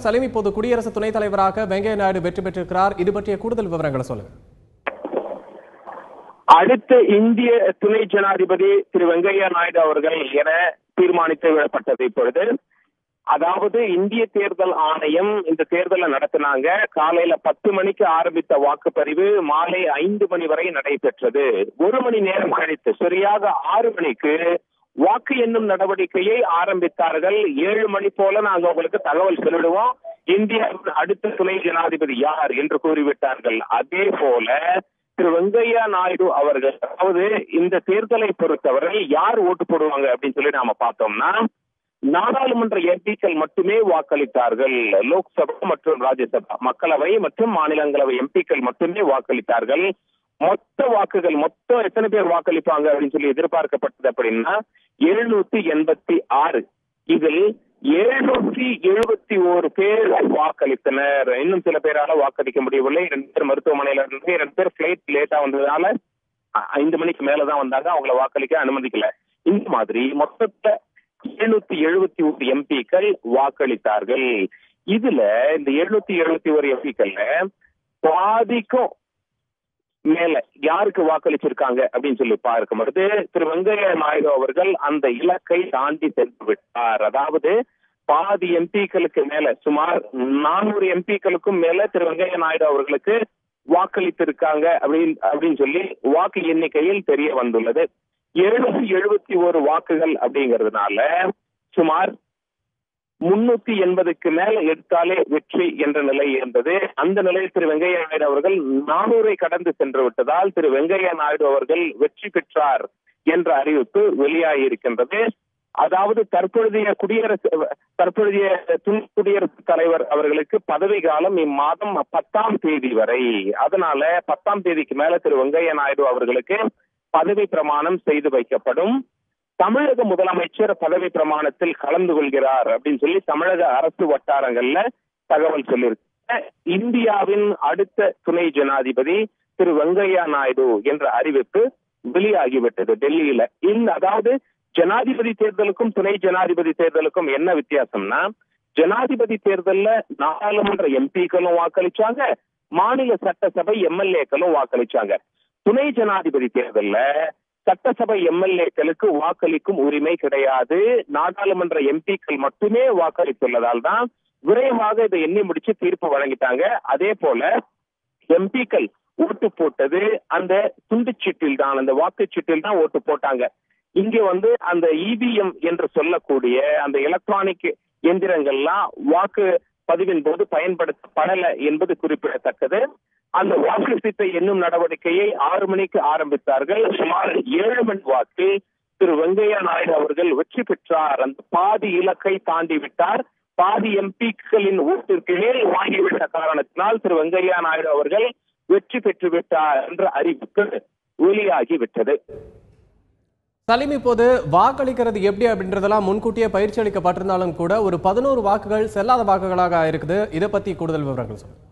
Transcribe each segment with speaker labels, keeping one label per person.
Speaker 1: சலீம், இப்போது குடியரசு துணைத் தலைவராக வெங்கையா நாயுடு வெற்றி பெற்றிருக்கிறார். இது பற்றிய கூடுதல் விவரங்களை சொல்லுங்க.
Speaker 2: அடுத்த இந்திய துணை ஜனாதிபதி திரு வெங்கையா நாயுடு அவர்கள் என தீர்மானித்து விடப்பட்டது. இப்பொழுது அதாவது இந்திய தேர்தல் ஆணையம் இந்த தேர்தலை நடத்தினாங்க. காலையில 10 மணிக்கு ஆரம்பித்த வாக்குப்பதிவு மாலை 5 மணி வரை நடைபெற்றது. 1 மணி நேரம் கழித்து சரியாக 6 மணிக்கு வாக்கு எண்ணும் நடவடிக்கையை ஆரம்பித்தார்கள். 7 மணி போல நாங்க உங்களுக்கு தகவல் சொல்லிடுவோம், இந்தியாவின் அடுத்த துணை ஜனாதிபதி யார் என்று கூறிவிட்டார்கள். அதே போல திரு வெங்கையா நாயுடு அவர்கள், அதாவது இந்த தேர்தலை பொறுத்தவரை யார் ஓட்டு போடுவாங்க அப்படின்னு சொல்லி நாம பார்த்தோம்னா, நாடாளுமன்ற எம்பிக்கள் மட்டுமே வாக்களித்தார்கள். லோக்சபா மற்றும் ராஜ்யசபா, மக்களவை மற்றும் மாநிலங்களவை எம்பிக்கள் மட்டுமே வாக்களித்தார்கள். மொத்த வாக்குகள் மொத்தம் எத்தனை பேர் வாக்களிப்பாங்க அப்படின்னு சொல்லி எதிர்பார்க்கப்பட்டது அப்படின்னா 786. இதில் 771 பேர் வாக்களித்தனர். இன்னும் சில பேரால வாக்களிக்க முடியவில்லை. 2 பேர் மருத்துவமனையில இருந்து, 2 பேர் பிளைட் லேட்டா வந்ததுனால 5 மணிக்கு மேலதான் வந்தாங்க, அவங்களை வாக்களிக்க அனுமதிக்கல. இந்த மாதிரி மொத்தத்தை 771 எம்பிக்கள் வாக்களித்தார்கள். இதுல இந்த 771 எம்பிக்கள்ல பாதிக்கும் மேல யாருக்கு வாக்களிச்சிருக்காங்க அப்படின்னு சொல்லி பார்க்கும் பொழுது திரு வெங்கையா நாயுடு அவர்கள் அந்த இலக்கை தாண்டி சென்று விட்டார். அதாவது பாதி எம்பிக்களுக்கு மேல, சுமார் 400 எம்பிக்களுக்கும் மேல திரு வெங்கையா நாயுடு அவர்களுக்கு வாக்களித்திருக்காங்க அப்படின்னு சொல்லி வாக்கு எண்ணிக்கையில் தெரிய வந்துள்ளது. 771 வாக்குகள் அப்படிங்கிறதுனால சுமார் 380க்கு மேல எடுத்தாலே வெற்றி என்ற நிலை இருந்தது. அந்த நிலையில் திரு வெங்கையா நாயுடு அவர்கள் 400 கடந்து சென்று விட்டதால் திரு வெங்கையா நாயுடு அவர்கள் வெற்றி பெற்றார் என்ற அறிவிப்பு வெளியாகி இருக்கின்றது. அதாவது தற்பொழுதைய துணை குடியரசுத் தலைவர் அவர்களுக்கு பதவி காலம் இம்மாதம் 10ஆம் தேதி வரை. அதனால 10ஆம் தேதிக்கு மேல திரு வெங்கையா நாயுடு அவர்களுக்கு பதவி பிரமாணம் செய்து வைக்கப்படும். தமிழக முதலமைச்சர் பதவி பிரமாணத்தில் கலந்து கொள்கிறார் அப்படின்னு சொல்லி தமிழக அரசு வட்டாரங்கள்ல தகவல் சொல்லியிருக்கு. இந்தியாவின் அடுத்த துணை ஜனாதிபதி திரு வெங்கையா நாயுடு என்ற அறிவிப்பு வெளியாகிவிட்டது டெல்லியில. அதாவது ஜனாதிபதி தேர்தலுக்கும் துணை ஜனாதிபதி தேர்தலுக்கும் என்ன வித்தியாசம்னா, ஜனாதிபதி தேர்தல்ல நாடாளுமன்ற எம்பிக்களும் வாக்களிச்சாங்க, மாநில சட்டசபை எம்எல்ஏக்களும் வாக்களிச்சாங்க. துணை ஜனாதிபதி தேர்தல்ல சட்டசபை எம்எல்ஏக்களுக்கு வாக்களிக்கும் உரிமை கிடையாது. நாடாளுமன்ற எம்பிக்கள் மட்டுமே வாக்களித்துள்ளதால் தான் விரைவாக இதை எண்ணி முடிச்சு தீர்ப்பு வழங்கிட்டாங்க. அதே போல எம்பிக்கள் ஓட்டு போட்டது அந்த துண்டுச்சீட்டில் தான், அந்த வாக்குச்சீட்டில் தான் ஓட்டு போட்டாங்க. இங்க அந்த இவிஎம் என்று சொல்லக்கூடிய அந்த எலக்ட்ரானிக் எந்திரங்கள்லாம் வாக்கு பதிவின் போது பயன்படுத்தப்படல என்பது குறிப்பிடத்தக்கது. அந்த வாக்கு சீட்டை எண்ணும் நடவடிக்கையை 6 மணிக்கு ஆரம்பித்தார்கள். சுமார் 7 மணி வாக்கில் திரு வெங்கையா நாயுடு அவர்கள் வெற்றி பெற்றார். அந்த பாதி இலக்கை தாண்டி விட்டார். பாதி எம்பிக்களின் ஓட்டிற்கு மேல் வாங்கிவிட்ட காரணத்தினால் திரு வெங்கையா நாயுடு அவர்கள் வெற்றி பெற்று விட்டார் என்ற அறிவிப்பு வெளியாகிவிட்டது.
Speaker 1: சலீம், இப்போது வாக்களிக்கிறது எப்படி அப்படின்றதெல்லாம் முன்கூட்டியே பயிற்சி அளிக்கப்பட்டிருந்தாலும் கூட ஒரு 11 வாக்குகள் செல்லாத வாக்குகளாக இருக்குது. இதை பத்தி கூடுதல் விவரங்கள் சொல்லுங்க.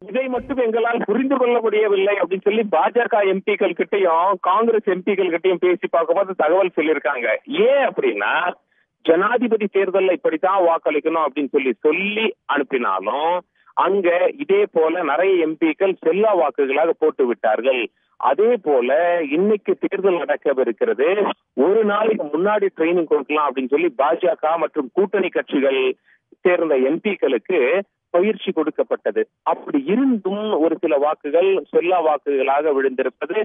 Speaker 2: இதை மட்டும் எங்களால் புரிந்து கொள்ள முடியவில்லை அப்படின்னு சொல்லி பாஜக எம்பிக்கள் கிட்டையும் காங்கிரஸ் எம்பிக்கள் கிட்டையும் பேசி பார்க்கும்போது தகவல் சொல்லியிருக்காங்க. ஏன் அப்படின்னா, ஜனாதிபதி தேர்தலில் இப்படித்தான் வாக்களிக்கணும் அப்படின்னு சொல்லி அனுப்பினாலும் அங்க இதே போல நிறைய எம்பிக்கள் செல்லா வாக்குகளாக போட்டு விட்டார்கள். அதே போல இன்னைக்கு தேர்தல் நடக்கவிருக்கிறது, ஒரு நாளைக்கு முன்னாடி ட்ரைனிங் கொடுக்கலாம் அப்படின்னு சொல்லி பாஜக மற்றும் கூட்டணி கட்சிகள் சேர்ந்த எம்பிக்களுக்கு பயிற்சி கொடுக்கப்பட்டது. அப்படி இருந்தும் ஒரு சில வாக்குகள் செல்லா வாக்குகளாக விழுந்திருப்பது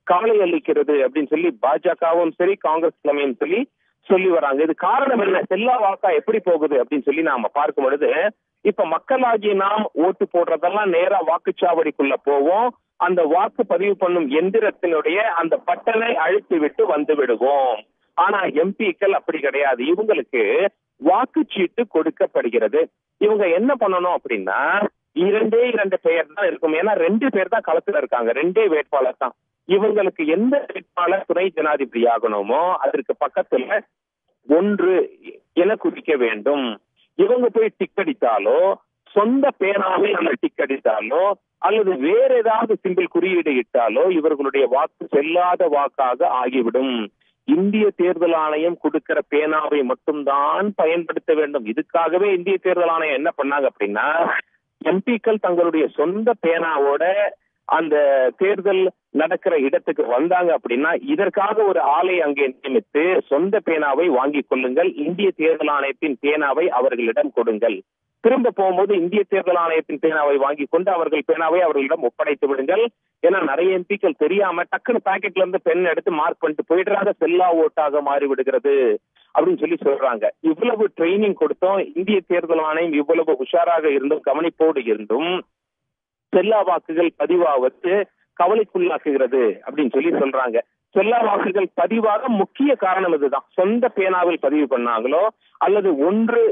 Speaker 2: கவலை அளிக்கிறது அப்படின்னு சொல்லி பாஜகவும் சரி காங்கிரஸ் தலைமையும் சொல்லி வராங்க. இது காரணம் என்ன, செல்லா வாக்கா எப்படி போகுது அப்படின்னு சொல்லி நாம பார்க்கும் பொழுது, இப்ப மக்களாகிய நாம் ஓட்டு போடுறதெல்லாம் நேரா வாக்குச்சாவடிக்குள்ள போவோம். அந்த வாக்கு பதிவு பண்ணும் எந்திரத்தினுடைய அந்த பட்டனை அழுத்தி விட்டு வந்து விடுவோம். ஆனா எம்பிக்கள் அப்படி கிடையாது. இவங்களுக்கு வாக்குச்சீட்டு கொடுக்கப்படுகிறது. இவங்க என்ன பண்ணணும் அப்படின்னா, 2 பெயர் தான் இருக்கும். ஏன்னா 2 பேர் தான் களத்துல இருக்காங்க, 2 வேட்பாளர் தான். இவங்களுக்கு எந்த வேட்பாளர் துணை ஜனாதிபதி ஆகணுமோ அதற்கு பக்கத்துல 1 என குறிக்க வேண்டும். இவங்க போய் டிக் அடித்தாலோ, சொந்த பேனாவே நம்ம டிக் அடித்தாலோ, அல்லது வேற ஏதாவது சிம்பிள் குறியீடு இட்டாலோ இவர்களுடைய வாக்கு செல்லாத வாக்காக ஆகிவிடும். இந்திய தேர்தல் ஆணையம் கொடுக்கிற பேனாவை மட்டும்தான் பயன்படுத்த வேண்டும். இதுக்காகவே இந்திய தேர்தல் ஆணையம் என்ன பண்ணாங்க அப்படின்னா, எம்பிக்கள் தங்களுடைய சொந்த பேனாவோட அந்த தேர்தல் நடக்கிற இடத்துக்கு வந்தாங்க அப்படின்னா இதற்காக ஒரு ஆளை அங்கே நியமித்து சொந்த பேனாவை வாங்கிக் கொள்ளுங்கள், இந்திய தேர்தல் ஆணையத்தின் பேனாவை அவர்களிடம் கொடுங்கள், திரும்ப போகும்போது இந்திய தேர்தல் ஆணையத்தின் பேனாவை வாங்கி கொண்டு அவர்கள் பேனாவை அவர்களிடம் ஒப்படைத்து விடுங்கள். ஏன்னா நிறைய எம்பிக்கள் தெரியாம டக்குனு பாக்கெட்ல இருந்து பெண் எடுத்து மார்க் பண்ணிட்டு போயிடுறாங்க, செல்லா ஓட்டாக மாறி விடுகிறது அப்படின்னு சொல்றாங்க. இவ்வளவு ட்ரைனிங் கொடுத்தோம், இந்திய தேர்தல் ஆணையம் இவ்வளவு உஷாராக இருந்தும் கவனிப்போடு இருந்தும் செல்லா வாக்குகள் பதிவாவது கவலைக்குள்ளாக்குகிறது அப்படின்னு சொல்றாங்க. செல்லா வாக்குகள் பதிவாக முக்கிய காரணம் இதுதான். சொந்த பேனாவில் பதிவு பண்ணாங்களோ அல்லது 1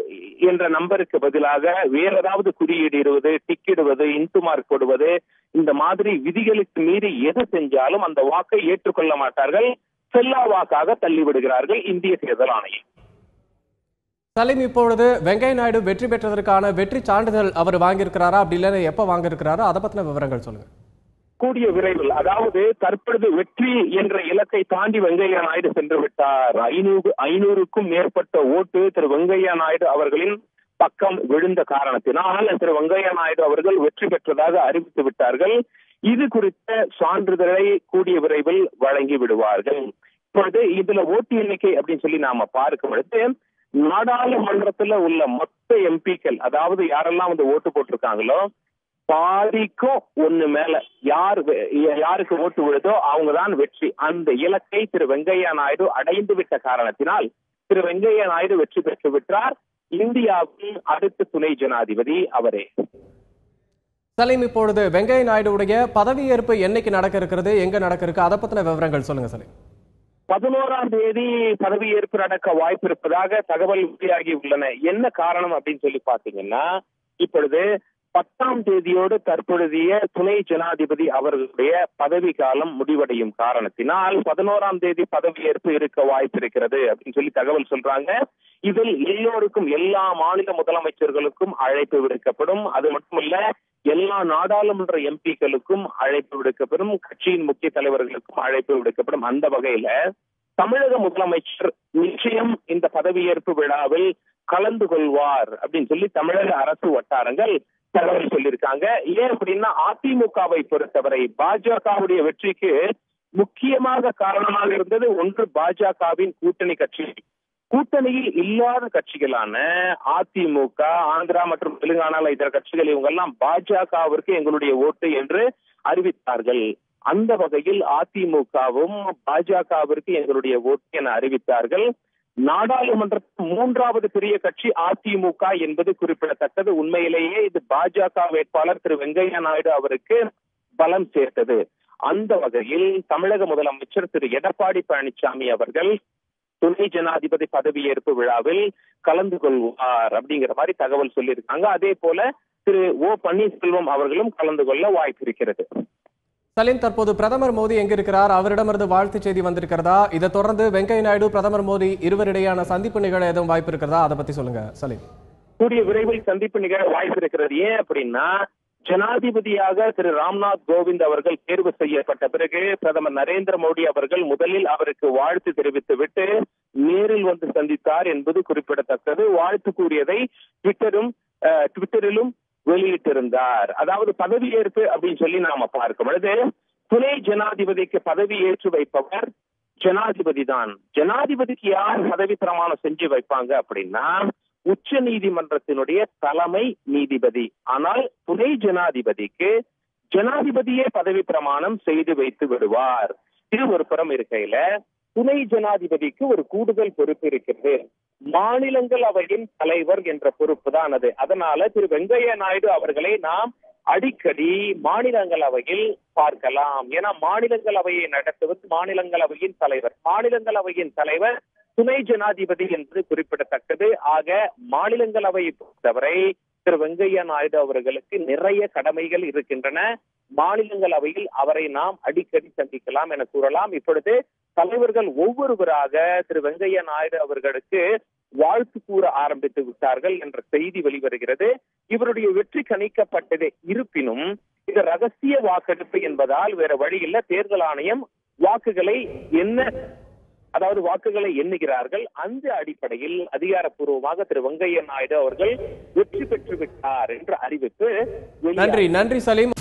Speaker 2: என்ற நம்பருக்கு பதிலாக வேற ஏதாவது குறியீடு இடுவது, டிக்கிடுவது, இன்டு மார்க் போடுவது, இந்த மாதிரி விதிகளுக்கு மீறி எது செஞ்சாலும் அந்த வாக்கை ஏற்றுக்கொள்ள மாட்டார்கள், செல்லா வாக்காக தள்ளிவிடுகிறார்கள் இந்திய தேர்தல் ஆணையம்.
Speaker 1: சலீம், இப்பொழுது வெங்கையா நாயுடு வெற்றி பெற்றதற்கான வெற்றி சான்றிதழ் அவர் வாங்கியிருக்கிறாரா, அப்படி இல்லைன்னா எப்ப வாங்கியிருக்கிறாரா, அதை பத்தின விவரங்கள் சொல்லுங்க.
Speaker 2: கூடிய விரைவில், அதாவது தற்பொழுது வெற்றி என்ற இலக்கை தாண்டி வெங்கையா நாயுடு சென்று விட்டார். 500க்கும் மேற்பட்ட ஓட்டு திரு வெங்கையா நாயுடு அவர்களின் பக்கம் விழுந்த காரணத்தினால் திரு வெங்கையா நாயுடு அவர்கள் வெற்றி பெற்றதாக அறிவித்து விட்டார்கள். இது குறித்த சான்றிதழை கூடிய விரைவில் வழங்கி விடுவார்கள். இப்பொழுது இதுல ஓட்டு எண்ணிக்கை அப்படின்னு நாம பார்க்கும் பொழுது நாடாளுமன்றத்துல உள்ள மொத்த எம்பிக்கள், அதாவது யாரெல்லாம் வந்து ஓட்டு போட்டிருக்காங்களோ பாதிக்கும் 1 மேல யாருக்கு ஓட்டு விழுதோ அவங்கதான் வெற்றி. அந்த இலக்கை திரு வெங்கையா நாயுடு அடைந்து விட்ட காரணத்தினால் திரு வெங்கையா நாயுடு வெற்றி பெற்று விட்டார். இந்தியாவின் அடுத்த துணை ஜனாதிபதி அவரே.
Speaker 1: சலீம், இப்பொழுது வெங்கையா நாயுடுடைய பதவியேற்பு என்னைக்கு நடக்க இருக்கிறது, எங்க நடக்க இருக்கு, அதை பத்தின விவரங்கள் சொல்லுங்க சலீம்.
Speaker 2: 11ஆம் தேதி பதவியேற்பு நடக்க வாய்ப்பு இருப்பதாக தகவல் வெளியாகி உள்ளன. என்ன காரணம் அப்படின்னு பாத்தீங்கன்னா, இப்பொழுது 10ஆம் தேதியோடு தற்பொழுதைய துணை ஜனாதிபதி அவர்களுடைய பதவி காலம் முடிவடையும் காரணத்தினால் 11ஆம் தேதி பதவியேற்பு இருக்க வாய்ப்பு இருக்கிறது அப்படின்னு தகவல் சொல்றாங்க. இதில் எல்லோருக்கும், எல்லா மாநில முதலமைச்சர்களுக்கும் அழைப்பு விடுக்கப்படும். அது மட்டுமல்ல, எல்லா நாடாளுமன்ற எம்பிக்களுக்கும் அழைப்பு விடுக்கப்படும், கட்சியின் முக்கிய தலைவர்களுக்கும் அழைப்பு விடுக்கப்படும். அந்த வகையில தமிழக முதலமைச்சர் நிச்சயம் இந்த பதவியேற்பு விழாவில் கலந்து கொள்வார் அப்படின்னு தமிழக அரசு வட்டாரங்கள் தகவல் சொல்லியிருக்காங்க. ஏன் அப்படின்னா, அதிமுகவை பொறுத்தவரை பாஜகவுடைய வெற்றிக்கு முக்கியமாக காரணமாக இருந்தது ஒன்று பாஜகவின் கூட்டணி கட்சி. கூட்டணியில் இல்லாத கட்சிகளான அதிமுக, ஆந்திரா மற்றும் தெலுங்கானால இதர கட்சிகள் இவங்க எல்லாம் பாஜகவிற்கு எங்களுடைய ஓட்டு என்று அறிவித்தார்கள். அந்த வகையில் அதிமுகவும் பாஜகவிற்கு எங்களுடைய ஓட்டு என அறிவித்தார்கள். நாடாளுமன்றத்தில் 3வது பெரிய கட்சி அதிமுக என்பது குறிப்பிடத்தக்கது. உண்மையிலேயே இது பாஜக வேட்பாளர் திரு வெங்கையா நாயுடு அவருக்கு பலம் சேர்த்தது. அந்த வகையில் தமிழக முதலமைச்சர் திரு எடப்பாடி பழனிசாமி அவர்கள் துணை ஜனாதிபதி பதவியேற்பு விழாவில் கலந்து கொள்வார் அப்படிங்கிற மாதிரி தகவல் சொல்லியிருக்காங்க. அதே போல திரு ஓ பன்னீர்செல்வம் அவர்களும் கலந்து கொள்ள வாய்ப்பு இருக்கிறது.
Speaker 1: சலீம், தற்போது பிரதமர் மோடி எங்க இருக்கிறார், அவரிடமிருந்து வாழ்த்து செய்தி வந்திருக்கிறதா, இதை தொடர்ந்து வெங்கையா நாயுடு பிரதமர் மோடி இருவரிடையான சந்திப்பு நிகழ எதுவும் வாய்ப்பு இருக்கிறதா, அதை பத்தி சொல்லுங்க சலீம்.
Speaker 2: கூடிய விரைவில் சந்திப்பு நிகழ வாய்ப்பு இருக்கிறது. ஏன் அப்படின்னா, ஜனாதிபதியாக திரு ராம்நாத் கோவிந்த் அவர்கள் தேர்வு செய்யப்பட்ட பிறகு பிரதமர் நரேந்திர மோடி அவர்கள் முதலில் அவருக்கு வாழ்த்து தெரிவித்து விட்டு நேரில் வந்து சந்தித்தார் என்பது குறிப்பிடத்தக்கது. வாழ்த்து கூறியதை ட்விட்டரிலும் வெளியிட்டிருந்தார். அதாவது பதவியேற்பு அப்படின்னு நாம பார்க்கும் பொழுது துணை ஜனாதிபதிக்கு பதவி ஏற்று வைப்பவர் ஜனாதிபதி தான். ஜனாதிபதிக்கு யார் பதவி பிரமாணம் செஞ்சு வைப்பாங்க அப்படின்னா உச்ச நீதிமன்றத்தினுடைய தலைமை நீதிபதி. ஆனால் துணை ஜனாதிபதிக்கு ஜனாதிபதியே பதவி பிரமாணம் செய்து வைத்து விடுவார். இது ஒரு புறம் இருக்கையில துணை ஜனாதிபதிக்கு ஒரு கூடுதல் பொறுப்பு இருக்கிறது. மாநிலங்களவையின் தலைவர் என்ற பொறுப்பு தான் அது. அதனால திரு வெங்கையா நாயுடு அவர்களை நாம் அடிக்கடி மாநிலங்களவையில் பார்க்கலாம். ஏன்னா மாநிலங்களவையை நடத்துவது மாநிலங்களவையின் தலைவர். மாநிலங்களவையின் தலைவர் துணை ஜனாதிபதி என்பது குறிப்பிடத்தக்கது. ஆக மாநிலங்களவையை பொறுத்தவரை திரு வெங்கையா நாயுடு அவர்களுக்கு நிறைய கடமைகள் இருக்கின்றன. மாநிலங்களவையில் அவரை நாம் அடிக்கடி சந்திக்கலாம் என கூறலாம். இப்பொழுது தலைவர்கள் ஒவ்வொருவராக திரு வெங்கையா நாயுடு அவர்களுக்கு வாழ்த்து கூற ஆரம்பித்து விட்டார்கள் என்ற செய்தி வெளிவருகிறது. இவருடைய வெற்றி கணிக்கப்பட்டது. இருப்பினும் இது ரகசிய வாக்கெடுப்பு என்பதால் வேற வழி இல்ல. தேர்தல் ஆணையம் வாக்குகளை என்ன அதாவது வாக்குகளை எண்ணுகிறார்கள். அந்த அடிப்படையில் அதிகாரப்பூர்வமாக திரு வெங்கையா நாயுடு அவர்கள் வெற்றி பெற்று விட்டார் என்ற அறிவிப்பு.
Speaker 1: நன்றி சலீம்.